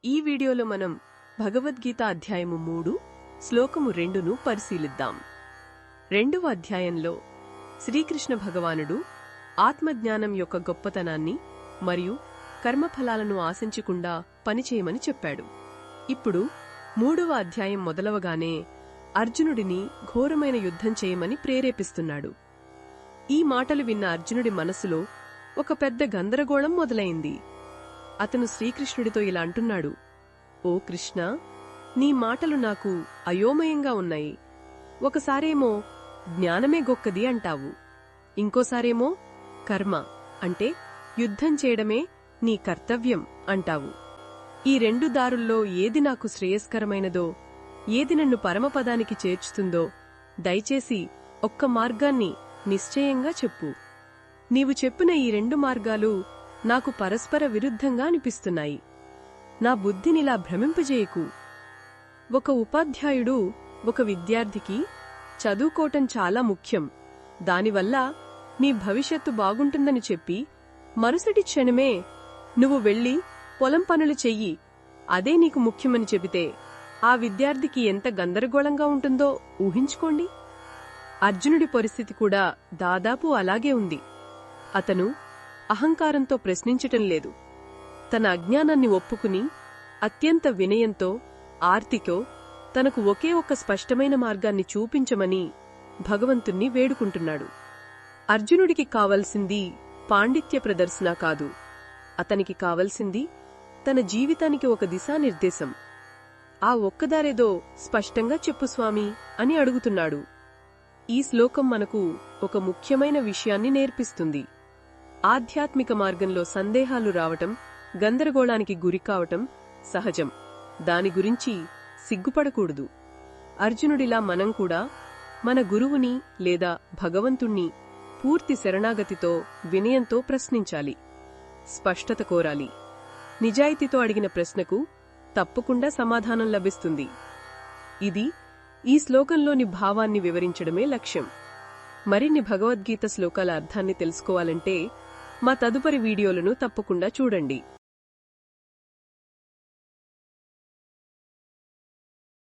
ఈ వీడియోలో మనం భగవద్గీత అధ్యాయము 3 శ్లోకము 2ను పరిశీలిద్దాం. 2వ అధ్యాయంలో శ్రీకృష్ణ భగవానుడు ఆత్మజ్ఞానం యొక్క గొప్పతనాన్ని మరియు కర్మఫలాలను ఆశించకుండా పనిచేయమని చెప్పాడు. ఇప్పుడు 3వ అధ్యాయం మొదలవగానే అర్జునుడిని ఘోరమైన యుద్ధం చేయమని ప్రేరేపిస్తున్నాడు. ఈ మాటలు విన్న అర్జునుడి మనసులో ఒక పెద్ద గందరగోళం మొదలైంది. అతను శ్రీకృష్ణుడితో ఇలా అంటున్నాడు, ఓ కృష్ణ, నీ మాటలు నాకు అయోమయంగా ఉన్నాయి. ఒకసారేమో జ్ఞానమే గొక్కది అంటావు, ఇంకోసారేమో కర్మ అంటే యుద్ధం చేయడమే నీ కర్తవ్యం అంటావు. ఈ రెండు దారుల్లో ఏది నాకు శ్రేయస్కరమైనదో, ఏది నన్ను పరమపదానికి చేర్చుతుందో దయచేసి ఒక్క మార్గాన్ని నిశ్చయంగా చెప్పు. నీవు చెప్పిన ఈ రెండు మార్గాలు నాకు పరస్పర విరుద్ధంగా అనిపిస్తున్నాయి. నా బుద్ధినిలా భ్రమింపజేయకు. ఒక ఉపాధ్యాయుడు ఒక విద్యార్థికి చదువుకోవటం చాలా ముఖ్యం, దానివల్ల నీ భవిష్యత్తు బాగుంటుందని చెప్పి మరుసటి క్షణమే నువ్వు వెళ్లి పొలం పనులు చెయ్యి, అదే నీకు ముఖ్యమని చెబితే ఆ విద్యార్థికి ఎంత గందరగోళంగా ఉంటుందో ఊహించుకోండి. అర్జునుడి పరిస్థితి కూడా దాదాపు అలాగే ఉంది. అతను అహంకారంతో ప్రశ్నించటం లేదు. తన అజ్ఞానాన్ని ఒప్పుకుని అత్యంత వినయంతో ఆర్తితో తనకు ఒకే ఒక్క స్పష్టమైన మార్గాన్ని చూపించమని భగవంతుణ్ణి వేడుకుంటున్నాడు. అర్జునుడికి కావలసింది పాండిత్య ప్రదర్శన కాదు, అతనికి కావలసింది తన జీవితానికి ఒక దిశానిర్దేశం. ఆ ఒక్కదారేదో స్పష్టంగా చెప్పు స్వామి అని అడుగుతున్నాడు. ఈ శ్లోకం మనకు ఒక ముఖ్యమైన విషయాన్ని నేర్పిస్తుంది. ఆధ్యాత్మిక మార్గంలో సందేహాలు రావటం, గందరగోళానికి గురికావటం సహజం. దాని గురించి సిగ్గుపడకూడదు. అర్జునుడిలా మనం కూడా మన గురువుని లేదా భగవంతుణ్ణి పూర్తి శరణాగతితో వినయంతో ప్రశ్నించాలి. స్పష్టత కోరాలి. నిజాయితీతో అడిగిన ప్రశ్నకు తప్పకుండా సమాధానం లభిస్తుంది. ఇది ఈ శ్లోకంలోని భావాన్ని వివరించడమే లక్ష్యం. మరిన్ని భగవద్గీత శ్లోకాల అర్థాన్ని తెలుసుకోవాలంటే మా తదుపరి వీడియోలను తప్పకుండా చూడండి.